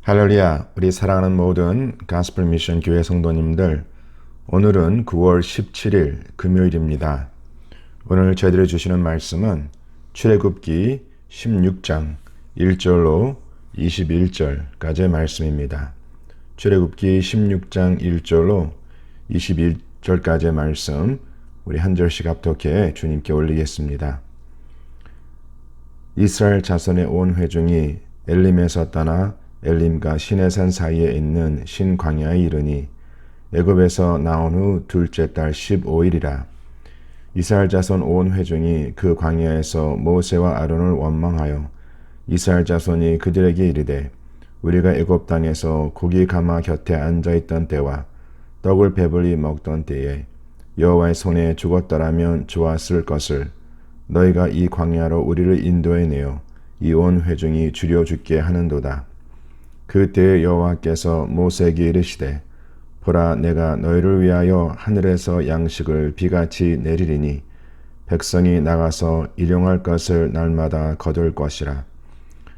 할렐루야, 우리 사랑하는 모든 가스펠 미션 교회 성도님들, 오늘은 9월 17일 금요일입니다. 오늘 저희들이 주시는 말씀은 출애굽기 16장 1절로 21절까지의 말씀입니다. 출애굽기 16장 1절로 21절까지의 말씀, 우리 한 절씩 합독해 주님께 올리겠습니다. 이스라엘 자손의 온 회중이 엘림에서 떠나 엘림과 시내산 사이에 있는 신광야에 이르니 애굽에서 나온 후 둘째 달 15일이라. 이스라엘 자손 온 회중이 그 광야에서 모세와 아론을 원망하여 이스라엘 자손이 그들에게 이르되 우리가 애굽 땅에서 고기 가마 곁에 앉아있던 때와 떡을 배불리 먹던 때에 여호와의 손에 죽었더라면 좋았을 것을 너희가 이 광야로 우리를 인도해내어 이 온 회중이 죽여 죽게 하는도다. 그때에 여호와께서 모세에게 이르시되 보라, 내가 너희를 위하여 하늘에서 양식을 비같이 내리리니 백성이 나가서 일용할 것을 날마다 거둘 것이라.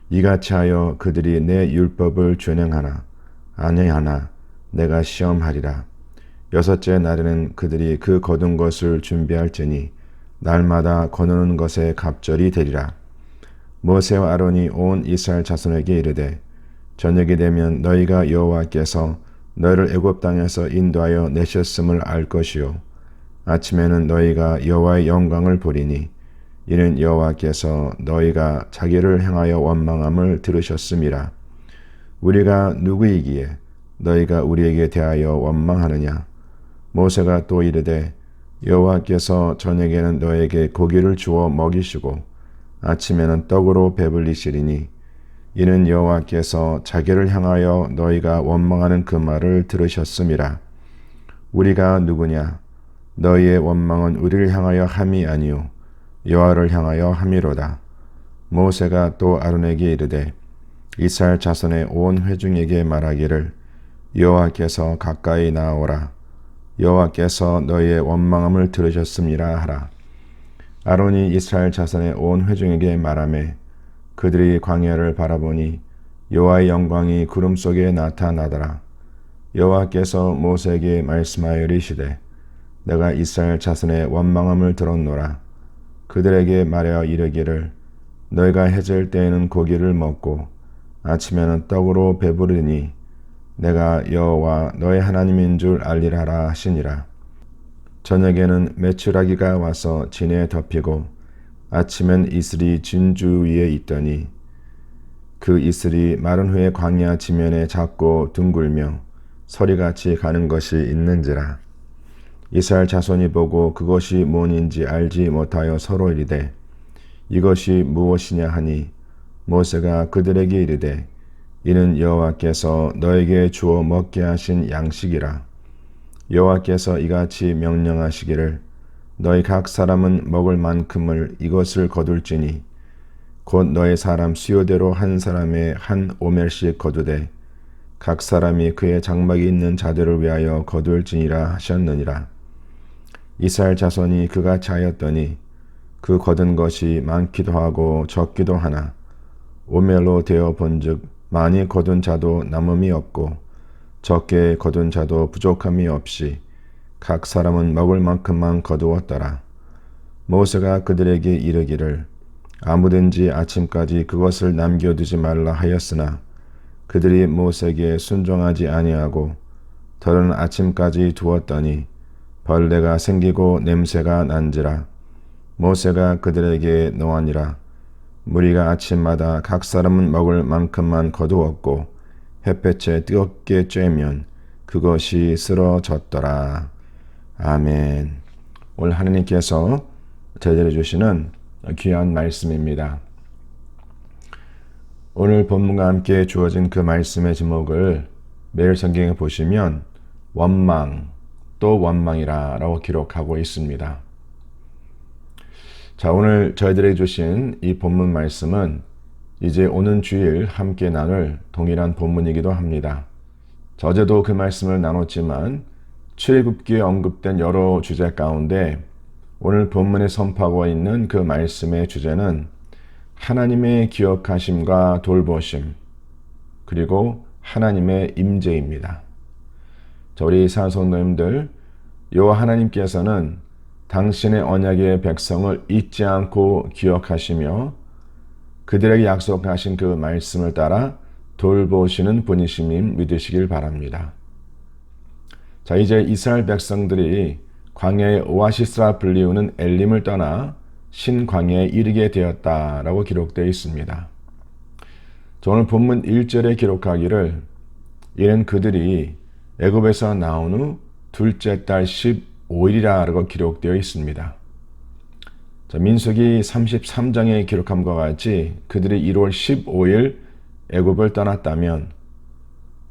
이같이 하여 그들이 내 율법을 준행하나 아니하나 내가 시험하리라. 여섯째 날에는 그들이 그 거둔 것을 준비할지니 날마다 거두는 것에 갑절이 되리라. 모세와 아론이 온 이스라엘 자손에게 이르되 저녁이 되면 너희가 여호와께서 너희를 애굽 땅에서 인도하여 내셨음을 알 것이요 아침에는 너희가 여호와의 영광을 보리니 이는 여호와께서 너희가 자기를 향하여 원망함을 들으셨음이라. 우리가 누구이기에 너희가 우리에게 대하여 원망하느냐. 모세가 또 이르되 여호와께서 저녁에는 너에게 고기를 주어 먹이시고 아침에는 떡으로 배불리시리니 이는 여호와께서 자기를 향하여 너희가 원망하는 그 말을 들으셨음이라. 우리가 누구냐? 너희의 원망은 우리를 향하여 함이 아니요 여호와를 향하여 함이로다. 모세가 또 아론에게 이르되 이스라엘 자손의 온 회중에게 말하기를 여호와께서 가까이 나아오라. 여호와께서 너희의 원망함을 들으셨음이라 하라. 아론이 이스라엘 자손의 온 회중에게 말하매 그들이 광야를 바라보니 여호와의 영광이 구름 속에 나타나더라. 여호와께서 모세에게 말씀하여 이르시되 내가 이스라엘 자손의 원망함을 들었노라. 그들에게 말하여 이르기를 너희가 해질 때에는 고기를 먹고 아침에는 떡으로 배부르니 내가 여호와 너의 하나님인 줄 알리라 하시니라. 저녁에는 메추라기가 와서 진에 덮이고 아침엔 이슬이 진주 위에 있더니 그 이슬이 마른 후에 광야 지면에 작고 둥글며 서리같이 가는 것이 있는지라. 이스라엘 자손이 보고 그것이 뭔인지 알지 못하여 서로 이르되 이것이 무엇이냐 하니 모세가 그들에게 이르되 이는 여호와께서 너에게 주어 먹게 하신 양식이라. 여호와께서 이같이 명령하시기를 너희 각 사람은 먹을 만큼을 이것을 거둘지니 곧 너희 사람 수요대로 한 사람의 한 오멜씩 거두되 각 사람이 그의 장막이 있는 자들을 위하여 거둘지니라 하셨느니라. 이스라엘 자손이 그같이 하였더니 그 거둔 것이 많기도 하고 적기도 하나 오멜로 되어 본즉 많이 거둔 자도 남음이 없고 적게 거둔 자도 부족함이 없이 각 사람은 먹을 만큼만 거두었더라. 모세가 그들에게 이르기를 아무든지 아침까지 그것을 남겨두지 말라 하였으나 그들이 모세에게 순종하지 아니하고 더는 아침까지 두었더니 벌레가 생기고 냄새가 난지라. 모세가 그들에게 노하니라. 무리가 아침마다 각 사람은 먹을 만큼만 거두었고 햇볕에 뜨겁게 쬐면 그것이 쓰러졌더라. 아멘. 오늘 하나님께서 저희들에게 주시는 귀한 말씀입니다. 오늘 본문과 함께 주어진 그 말씀의 제목을 매일 성경에 보시면 원망 또 원망이라 라고 기록하고 있습니다. 자, 오늘 저희들에게 주신 이 본문 말씀은 이제 오는 주일 함께 나눌 동일한 본문이기도 합니다. 어제도 그 말씀을 나눴지만 출애굽기에 언급된 여러 주제 가운데 오늘 본문에 선포하고 있는 그 말씀의 주제는 하나님의 기억하심과 돌보심, 그리고 하나님의 임재입니다. 자, 우리 사성도님들, 여호와 하나님께서는 당신의 언약의 백성을 잊지 않고 기억하시며 그들에게 약속하신 그 말씀을 따라 돌보시는 분이심을 믿으시길 바랍니다. 자, 이제 이스라엘 백성들이 광야의 오아시스라 불리우는 엘림을 떠나 신광야에 이르게 되었다라고 기록되어 있습니다. 오늘 본문 1절에 기록하기를 이는 그들이 애굽에서 나온 후 둘째 달 15일이라고 기록되어 있습니다. 자, 민수기 33장에 기록함과 같이 그들이 1월 15일 애굽을 떠났다면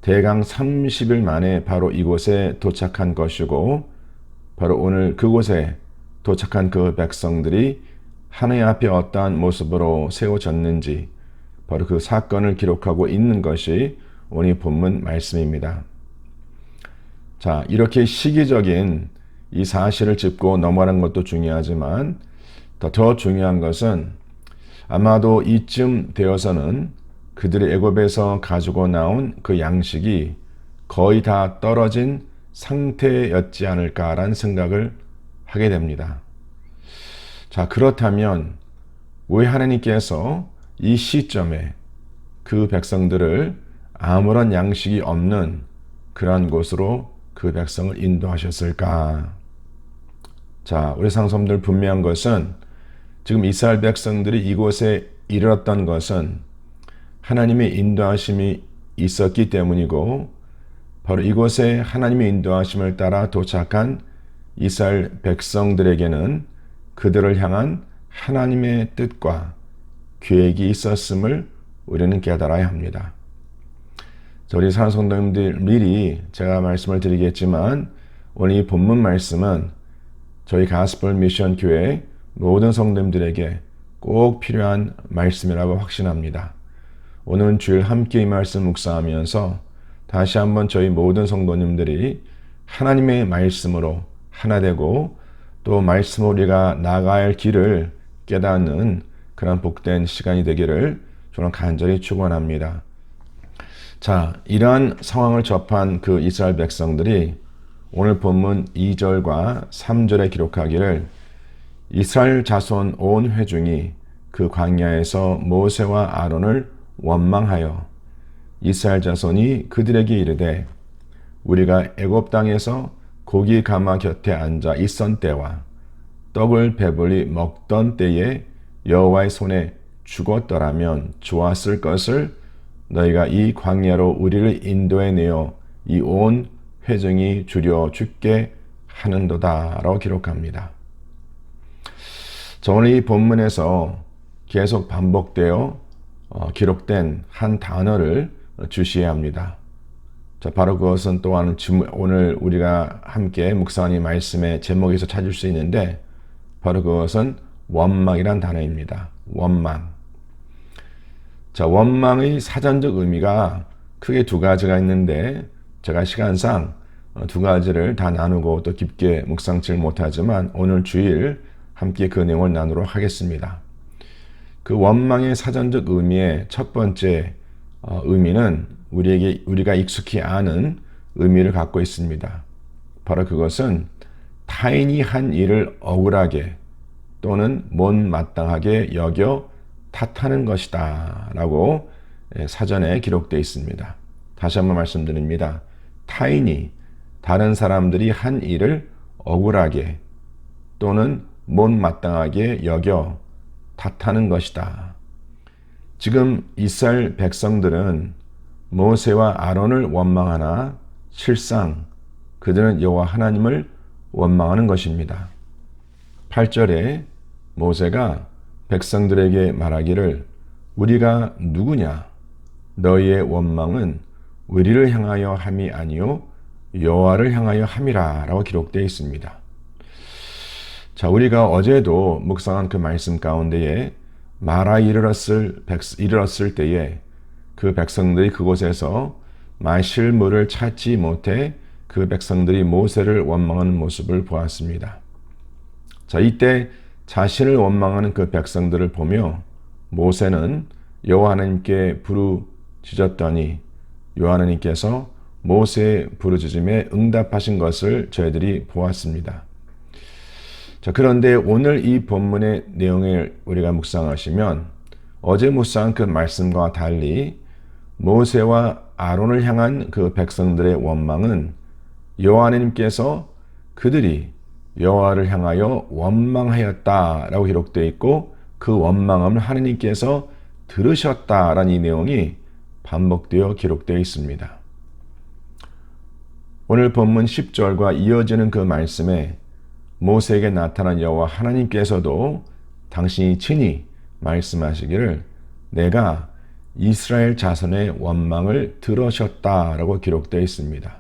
대강 30일 만에 바로 이곳에 도착한 것이고 바로 오늘 그곳에 도착한 그 백성들이 하나님 앞에 어떠한 모습으로 세워졌는지 바로 그 사건을 기록하고 있는 것이 오늘 본문 말씀입니다. 자, 이렇게 시기적인 이 사실을 짚고 넘어가는 것도 중요하지만 더 중요한 것은 아마도 이쯤 되어서는 그들이 애굽에서 가지고 나온 그 양식이 거의 다 떨어진 상태였지 않을까라는 생각을 하게 됩니다. 자, 그렇다면 왜 하나님께서 이 시점에 그 백성들을 아무런 양식이 없는 그러한 곳으로 그 백성을 인도하셨을까? 자, 우리 상성들 분명한 것은 지금 이스라엘 백성들이 이곳에 이르렀던 것은 하나님의 인도하심이 있었기 때문이고 바로 이곳에 하나님의 인도하심을 따라 도착한 이스라엘 백성들에게는 그들을 향한 하나님의 뜻과 계획이 있었음을 우리는 깨달아야 합니다. 우리 사랑하는 성도님들, 미리 제가 말씀을 드리겠지만 오늘 이 본문 말씀은 저희 가스펠 미션 교회 모든 성도님들에게 꼭 필요한 말씀이라고 확신합니다. 오늘은 주일 함께 이 말씀 묵상하면서 다시 한번 저희 모든 성도님들이 하나님의 말씀으로 하나 되고 또 말씀으로 우리가 나아가야 할 길을 깨닫는 그런 복된 시간이 되기를 저는 간절히 축원합니다. 자, 이러한 상황을 접한 그 이스라엘 백성들이 오늘 본문 2절과 3절에 기록하기를 이스라엘 자손 온 회중이 그 광야에서 모세와 아론을 원망하여 이스라엘 자손이 그들에게 이르되 우리가 애굽 땅에서 고기 가마 곁에 앉아 있던 때와 떡을 배불리 먹던 때에 여호와의 손에 죽었더라면 좋았을 것을 너희가 이 광야로 우리를 인도해 내어 이 온 회중이 주려 죽게 하는도다 라고 기록합니다. 오늘 이 본문에서 계속 반복되어 기록된 한 단어를 주시해야 합니다. 자, 바로 그것은 또한 오늘 우리가 함께 묵상하는 말씀의 제목에서 찾을 수 있는데 바로 그것은 원망이란 단어입니다. 원망. 자, 원망의 사전적 의미가 크게 두 가지가 있는데 제가 시간상 두 가지를 다 나누고 또 깊게 묵상치 못하지만 오늘 주일 함께 그 내용을 나누도록 하겠습니다. 그 원망의 사전적 의미의 첫 번째 의미는 우리가 익숙히 아는 의미를 갖고 있습니다. 바로 그것은 타인이 한 일을 억울하게 또는 못마땅하게 여겨 탓하는 것이다 라고 사전에 기록되어 있습니다. 다시 한번 말씀드립니다. 타인이 다른 사람들이 한 일을 억울하게 또는 못마땅하게 여겨 탓하는 것이다. 지금 이스라엘 백성들은 모세와 아론을 원망하나 실상 그들은 여호와 하나님을 원망하는 것입니다. 8절에 모세가 백성들에게 말하기를 우리가 누구냐? 너희의 원망은 우리를 향하여 함이 아니요 여호와를 향하여 함이라 라고 기록되어 있습니다. 자, 우리가 어제도 묵상한 그 말씀 가운데에 마라 이르렀을 때에 그 백성들이 그곳에서 마실 물을 찾지 못해 그 백성들이 모세를 원망하는 모습을 보았습니다. 자, 이때 자신을 원망하는 그 백성들을 보며 모세는 여호와 하나님께 부르짖었더니 하나님께서 모세의 부르짖음에 응답하신 것을 저희들이 보았습니다. 자, 그런데 오늘 이 본문의 내용을 우리가 묵상하시면 어제 묵상한 그 말씀과 달리 모세와 아론을 향한 그 백성들의 원망은 여호와 하나님께서 그들이 여호와를 향하여 원망하였다라고 기록되어 있고 그 원망함을 하나님께서 들으셨다라는 이 내용이 반복되어 기록되어 있습니다. 오늘 본문 10절과 이어지는 그 말씀에 모세에게 나타난 여호와 하나님께서도 당신이 친히 말씀하시기를 내가 이스라엘 자손의 원망을 들으셨다라고 기록되어 있습니다.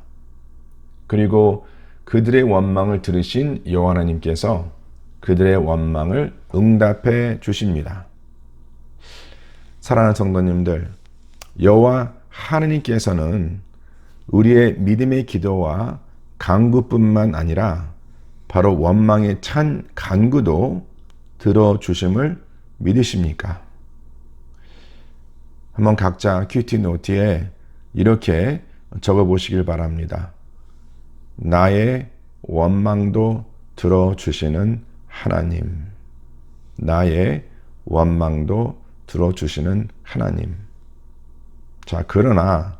그리고 그들의 원망을 들으신 여호와 하나님께서 그들의 원망을 응답해 주십니다. 사랑하는 성도님들, 여호와 하나님께서는 우리의 믿음의 기도와 간구뿐만 아니라 바로 원망에 찬 간구도 들어주심을 믿으십니까? 한번 각자 큐티 노트에 이렇게 적어보시길 바랍니다. 나의 원망도 들어주시는 하나님. 나의 원망도 들어주시는 하나님. 자, 그러나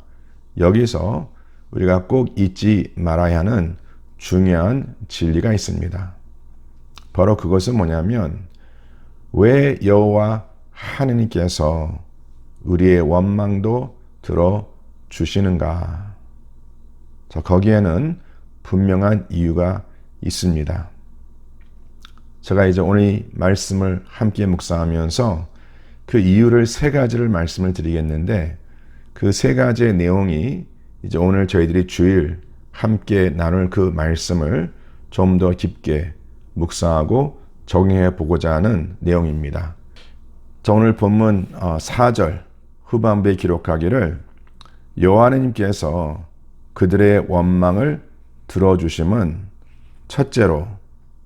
여기서 우리가 꼭 잊지 말아야 하는 중요한 진리가 있습니다. 바로 그것은 뭐냐면 왜 여호와 하나님께서 우리의 원망도 들어주시는가? 자, 거기에는 분명한 이유가 있습니다. 제가 이제 오늘 이 말씀을 함께 묵상하면서 그 이유를 세 가지를 말씀을 드리겠는데 그 세 가지의 내용이 이제 오늘 저희들이 주일 함께 나눌 그 말씀을 좀 더 깊게 묵상하고 적용해 보고자 하는 내용입니다. 자, 오늘 본문 4절 후반부에 기록하기를 여호와 하나님께서 그들의 원망을 들어주심은 첫째로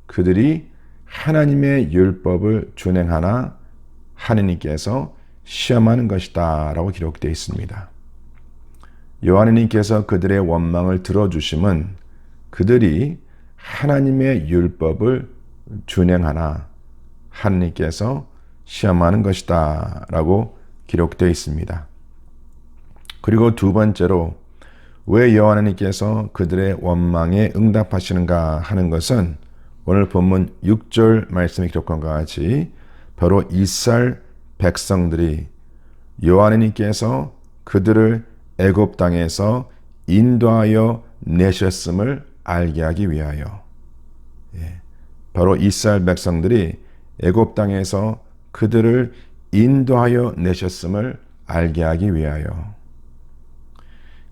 그들이 하나님의 율법을 준행하나 하나님께서 시험하는 것이다 라고 기록되어 있습니다. 여호와 하나님께서 그들의 원망을 들어주심은 그들이 하나님의 율법을 준행하나 하나님께서 시험하는 것이다 라고 기록되어 있습니다. 그리고 두 번째로 왜 여호와 하나님께서 그들의 원망에 응답하시는가 하는 것은 오늘 본문 6절 말씀에 기록한 것과 같이 바로 이스라엘 백성들이 여호와 하나님께서 그들을 애굽 땅에서 인도하여 내셨음을 알게 하기 위하여, 바로 이스라엘 백성들이 애굽 땅에서 그들을 인도하여 내셨음을 알게 하기 위하여.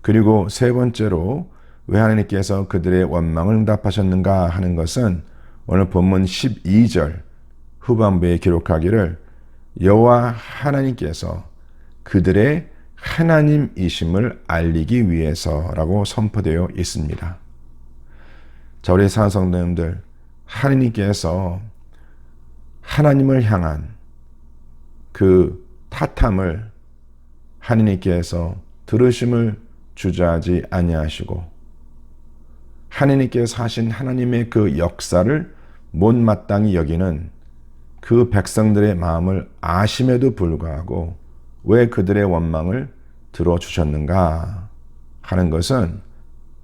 그리고 세 번째로 왜 하나님께서 그들의 원망을 응답하셨는가 하는 것은 오늘 본문 12절 후반부에 기록하기를 여호와 하나님께서 그들의 하나님이심을 알리기 위해서라고 선포되어 있습니다. 자, 우리 사랑하는 성도님들, 하나님께서 하나님을 향한 그 탓함을 하나님께서 들으심을 주저하지 아니하시고 하나님께서 하신 하나님의 그 역사를 못마땅히 여기는 그 백성들의 마음을 아심에도 불구하고 왜 그들의 원망을 들어주셨는가 하는 것은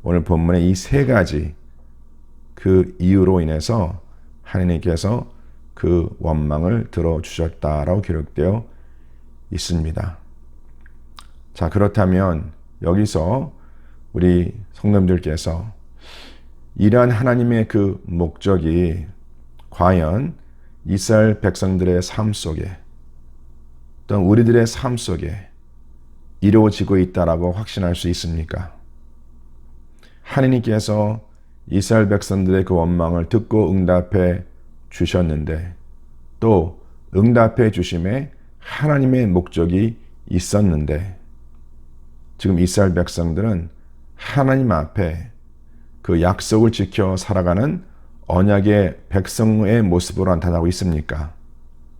오늘 본문의 이 세 가지 그 이유로 인해서 하나님께서 그 원망을 들어주셨다라고 기록되어 있습니다. 자, 그렇다면 여기서 우리 성도님들께서 이러한 하나님의 그 목적이 과연 이스라엘 백성들의 삶 속에 또는 우리들의 삶 속에 이루어지고 있다라고 확신할 수 있습니까? 하나님께서 이스라엘 백성들의 그 원망을 듣고 응답해 주셨는데 또 응답해 주심에 하나님의 목적이 있었는데 지금 이스라엘 백성들은 하나님 앞에 그 약속을 지켜 살아가는 언약의 백성의 모습으로 나타나고 있습니까?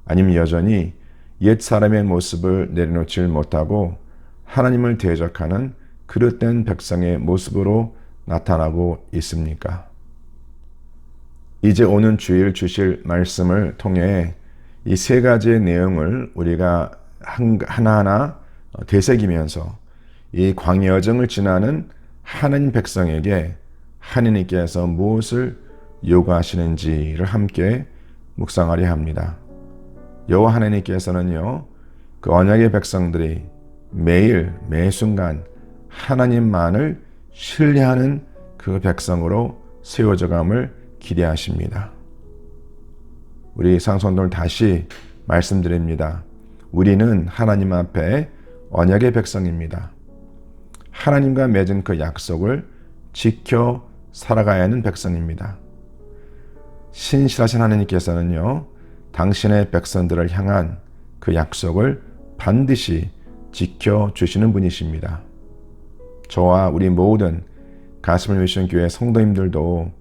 아니면 여전히 옛 사람의 모습을 내려놓지 못하고 하나님을 대적하는 그릇된 백성의 모습으로 나타나고 있습니까? 이제 오는 주일 주실 말씀을 통해 이 세 가지의 내용을 우리가 하나하나 되새기면서 이 광야 여정을 지나는 하나님 백성에게 하느님께서 무엇을 요구하시는지를 함께 묵상하려 합니다. 여호와 하나님께서는요, 그 언약의 백성들이 매일 매 순간 하나님만을 신뢰하는 그 백성으로 세워져감을 기대하십니다. 우리 상성들 다시 말씀드립니다. 우리는 하나님 앞에 언약의 백성입니다. 하나님과 맺은 그 약속을 지켜 살아가야 하는 백성입니다. 신실하신 하나님께서는요, 당신의 백성들을 향한 그 약속을 반드시 지켜주시는 분이십니다. 저와 우리 모든 가슴을 위신 교회 성도님들도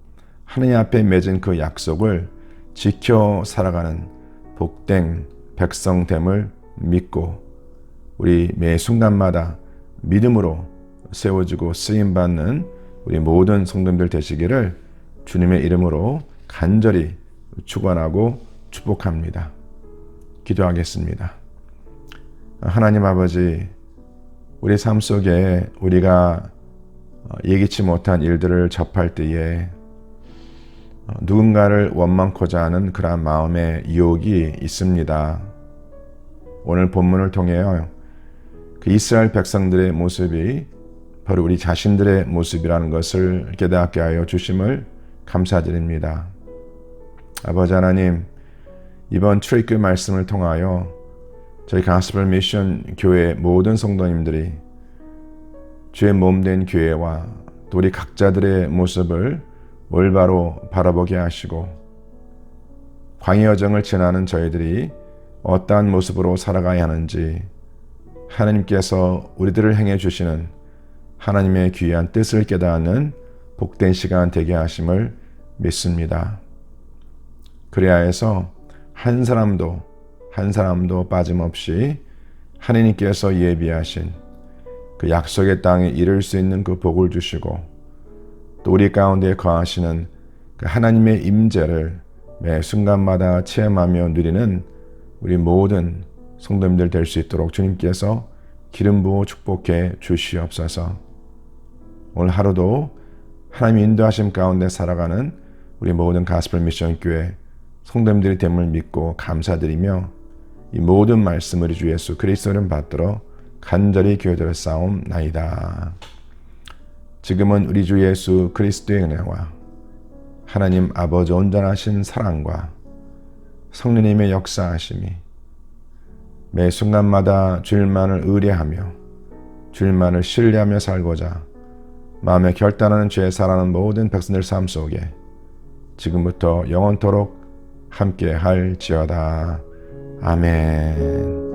하나님 앞에 맺은 그 약속을 지켜 살아가는 복된 백성됨을 믿고 우리 매 순간마다 믿음으로 세워지고 쓰임받는 우리 모든 성도님들 되시기를 주님의 이름으로 간절히 축원하고 축복합니다. 기도하겠습니다. 하나님 아버지, 우리 삶 속에 우리가 예기치 못한 일들을 접할 때에 누군가를 원망코자 하는 그러한 마음의 유혹이 있습니다. 오늘 본문을 통해 그 이스라엘 백성들의 모습이 바로 우리 자신들의 모습이라는 것을 깨닫게 하여 주심을 감사드립니다. 아버지 하나님, 이번 출애굽 말씀을 통하여 저희 가스펠 미션 교회 모든 성도님들이 주의 몸된 교회와 또 우리 각자들의 모습을 올바로 바라보게 하시고 광야 여정을 지나는 저희들이 어떠한 모습으로 살아가야 하는지 하나님께서 우리들을 행해 주시는 하나님의 귀한 뜻을 깨닫는 복된 시간 되게 하심을 믿습니다. 그래야 해서 한 사람도 빠짐없이 하나님께서 예비하신 그 약속의 땅에 이를 수 있는 그 복을 주시고 또 우리 가운데 거하시는 그 하나님의 임재를 매 순간마다 체험하며 누리는 우리 모든 성도님들 될 수 있도록 주님께서 기름 부어 축복해 주시옵소서. 오늘 하루도 하나님의 인도하심 가운데 살아가는 우리 모든 가스펠 미션 교회 성도님들이 됨을 믿고 감사드리며 이 모든 말씀을 주 예수 그리스도를 받들어 간절히 기도드려 싸움나이다. 지금은 우리 주 예수 그리스도의 은혜와 하나님 아버지 온전하신 사랑과 성령님의 역사하심이 매 순간마다 주일만을 의뢰하며 주일만을 신뢰하며 살고자 마음에 결단하는 죄에 살아가는 모든 백성들 삶 속에 지금부터 영원토록 함께 할지어다. 아멘.